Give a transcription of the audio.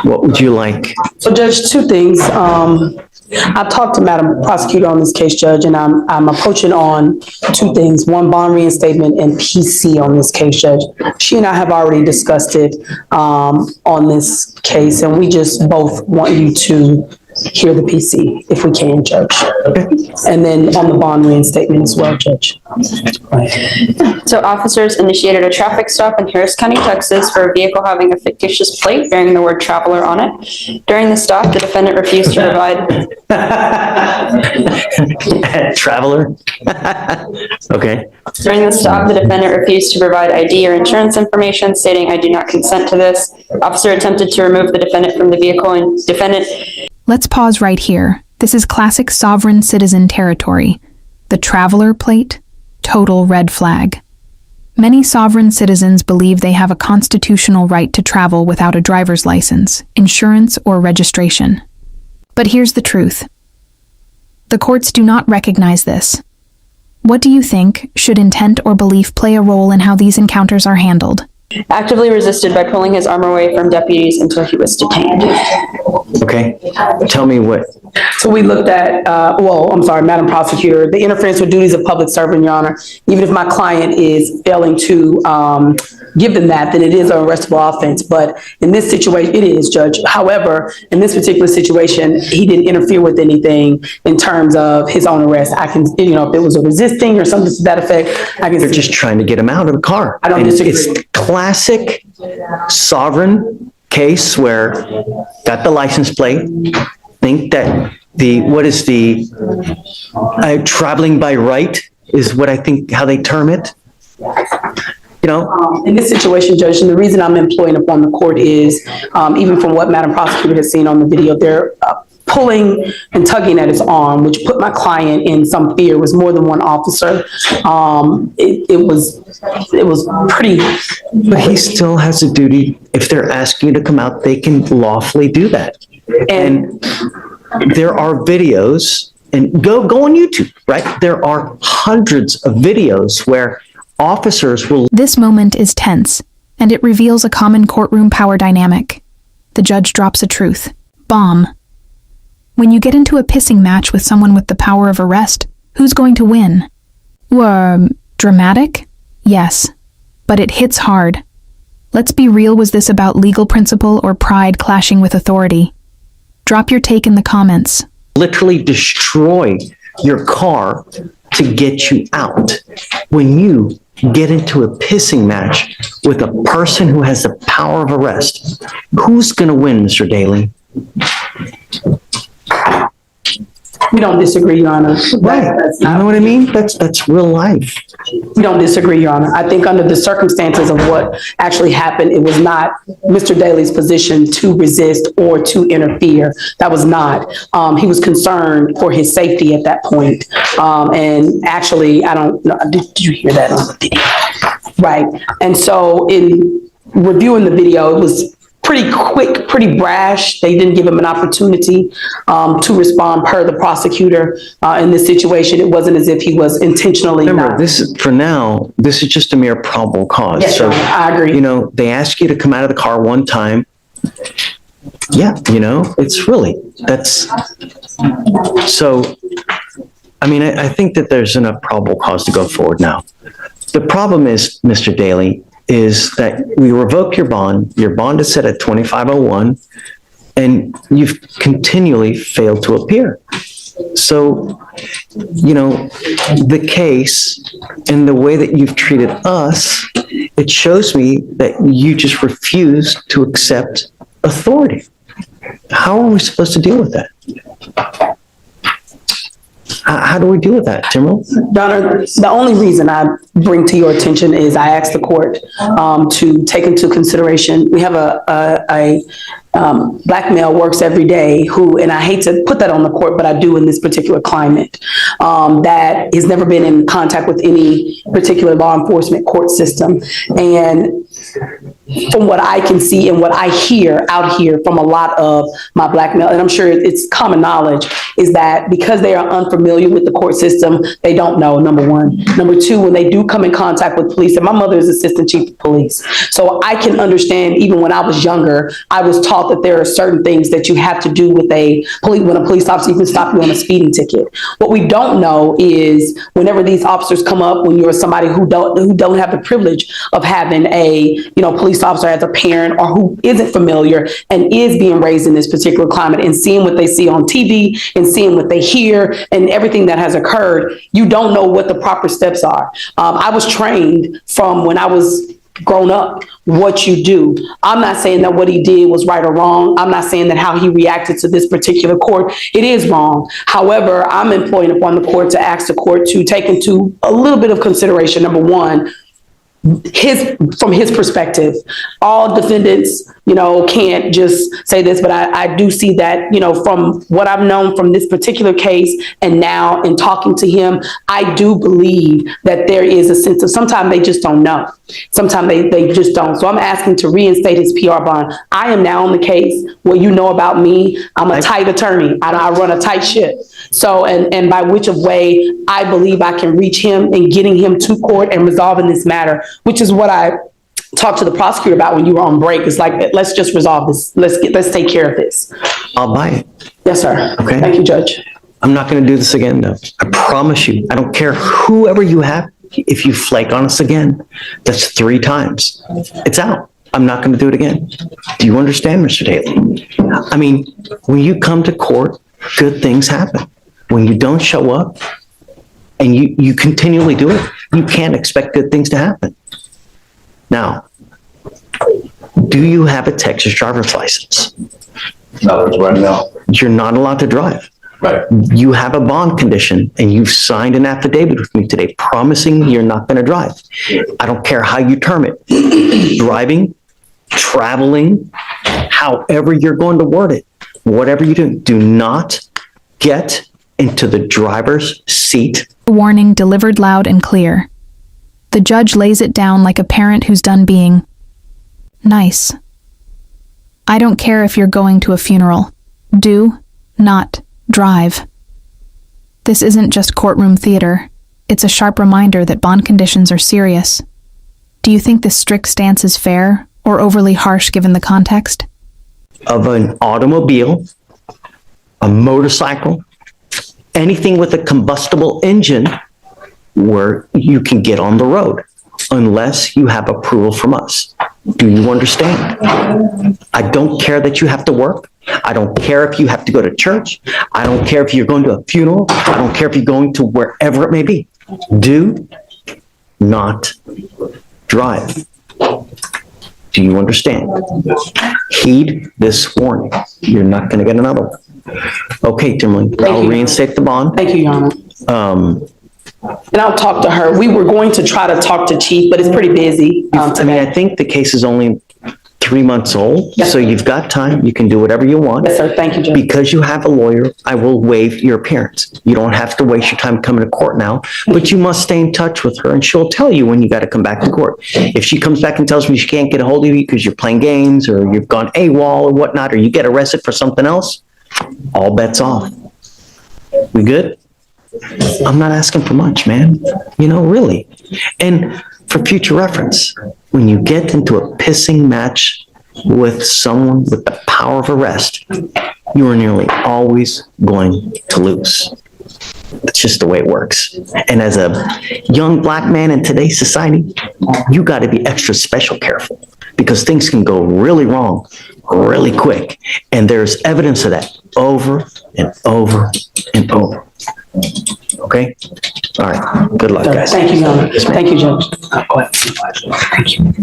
What would you like? So, Judge, two things. I talked to Madam Prosecutor on this case, Judge, and I'm approaching on two things. One, bond reinstatement, and PC on this case, Judge. She and I have already discussed it on this case, and we just both want you to hear the PC, if we can, Judge. And then on the bond reinstatement as well, Judge. So officers initiated a traffic stop in Harris County, Texas for a vehicle having a fictitious plate bearing the word traveler on it. During the stop, the defendant refused to provide... Traveler? Okay. During the stop, the defendant refused to provide ID or insurance information, stating, "I do not consent to this." Officer attempted to remove the defendant from the vehicle and defendant... Let's pause right here. This is classic sovereign citizen territory. The traveler plate, total red flag. Many sovereign citizens believe they have a constitutional right to travel without a driver's license, insurance, or registration. But here's the truth. The courts do not recognize this. What do you think? Should intent or belief play a role in how these encounters are handled? Actively resisted by pulling his arm away from deputies until he was detained. Okay. Tell me what. So we looked at, Madam Prosecutor, the interference with duties of public servant, Your Honor. Even if my client is failing to give them that, then it is an arrestable offense. But in this situation, it is, Judge. However, in this particular situation, he didn't interfere with anything in terms of his own arrest. I can, if it was a resisting or something to that effect, I can. They're just trying to get him out of the car. I don't disagree. It's classic sovereign case where got the license plate, think that traveling by right is what I think how they term it. In this situation, Judge, and the reason I'm employing upon the court is, even from what Madam Prosecutor has seen on the video, they're pulling and tugging at his arm, which put my client in some fear. It was more than one officer. It was pretty. But he still has a duty. If they're asking you to come out, they can lawfully do that. And there are videos, and go on YouTube, right? There are hundreds of videos where officers will... This moment is tense, and it reveals a common courtroom power dynamic. The judge drops a truth. Bomb. When you get into a pissing match with someone with the power of arrest, who's going to win? Dramatic? Yes. But it hits hard. Let's be real, was this about legal principle or pride clashing with authority? Drop your take in the comments. Literally destroy your car to get you out. When you get into a pissing match with a person who has the power of arrest, who's going to win, Mr. Daly? We don't disagree, Your Honor. Right. You know what I mean? That's real life. We don't disagree, Your Honor. I think under the circumstances of what actually happened, it was not Mr. Daly's position to resist or to interfere. That was not. He was concerned for his safety at that point. And actually, I don't know, did you hear that on the video? Right. And so in reviewing the video, it was pretty quick, pretty brash. They didn't give him an opportunity to respond per the prosecutor in this situation. It wasn't as if he was intentionally. Remember, this is just a mere probable cause. Yes, so, I agree. They ask you to come out of the car one time. Yeah, it's really, that's, so, I think that there's enough probable cause to go forward now. The problem is, Mr. Daly, is that we revoke your bond is set at 2501, and you've continually failed to appear. So, the case and the way that you've treated us, it shows me that you just refuse to accept authority. How are we supposed to deal with that? How do we deal with that, Timro? Donna, the only reason I bring to your attention is I asked the court to take into consideration, we have a black male works every day who, and I hate to put that on the court, but I do in this particular climate, that has never been in contact with any particular law enforcement court system. And from what I can see and what I hear out here from a lot of my black male, and I'm sure it's common knowledge, is that because they are unfamiliar with the court system, they don't know, number one. Number two, when they do come in contact with police, and my mother is assistant chief of police, so I can understand, even when I was younger, I was taught that there are certain things that you have to do with when a police officer even stop you on a speeding ticket. What we don't know is whenever these officers come up, when you're somebody who don't have the privilege of having a police officer as a parent, or who isn't familiar and is being raised in this particular climate and seeing what they see on TV and seeing what they hear and everything that has occurred, you don't know what the proper steps are. I was trained from when I was grown up what you do. I'm not saying that what he did was right or wrong. I'm not saying that how he reacted to this particular court, it is wrong. However, I'm employing upon the court to ask the court to take into a little bit of consideration, number one, from his perspective. All defendants, can't just say this, but I do see that, from what I've known from this particular case and now in talking to him, I do believe that there is a sense of sometimes they just don't know. Sometimes they just don't. So I'm asking to reinstate his PR bond. I am now on the case where about me, I'm a tight attorney. I run a tight ship. So, and by which of way I believe I can reach him and getting him to court and resolving this matter, which is what I talked to the prosecutor about when you were on break. It's like, let's just resolve this. Let's take care of this. I'll buy it. Yes, sir. Okay. Thank you, Judge. I'm not going to do this again, though. I promise you. I don't care whoever you have. If you flake on us again, that's 3 times. It's out. I'm not going to do it again. Do you understand, Mr. Daly? I mean, when you come to court, good things happen. When you don't show up and you continually do it, you can't expect good things to happen. Now, do you have a Texas driver's license? No, that's right now. You're not allowed to drive. Right. You have a bond condition and you've signed an affidavit with me today promising you're not going to drive. I don't care how you term it. Driving, traveling, however you're going to word it, whatever you do not get into the driver's seat. Warning delivered loud and clear. The judge lays it down like a parent who's done being nice. I don't care if you're going to a funeral. Do not drive. This isn't just courtroom theater. It's a sharp reminder that bond conditions are serious. Do you think this strict stance is fair or overly harsh given the context? Of an automobile, a motorcycle, anything with a combustible engine where you can get on the road unless you have approval from us. Do you understand? I don't care that you have to work. I don't care if you have to go to church. I don't care if you're going to a funeral. I don't care if you're going to wherever it may be. Do not drive. Do you understand? Heed this warning. You're not going to get another one. Okay, Timlin, I'll reinstate the bond. Thank you, Your Honor. And I'll talk to her. We were going to try to talk to Chief, but it's pretty busy today. I think the case is only 3 months old, Yes, so sir. you've got time. You can do whatever you want. Yes, sir. Thank you, Judge. Because you have a lawyer, I will waive your appearance. You don't have to waste your time coming to court now, but you must stay in touch with her and she'll tell you when you got to come back to court. If she comes back and tells me she can't get a hold of you because you're playing games or you've gone AWOL or whatnot, or you get arrested for something else, all bets off. We good? I'm not asking for much, man. Really. And for future reference, when you get into a pissing match with someone with the power of arrest, you are nearly always going to lose. That's just the way it works. And as a young black man in today's society, you got to be extra special careful because things can go really wrong really quick. And there's evidence of that over and over and over. Okay? All right. Good luck, guys. Thank you, Your Honor. Thank you, Judge. Go ahead. Thank you.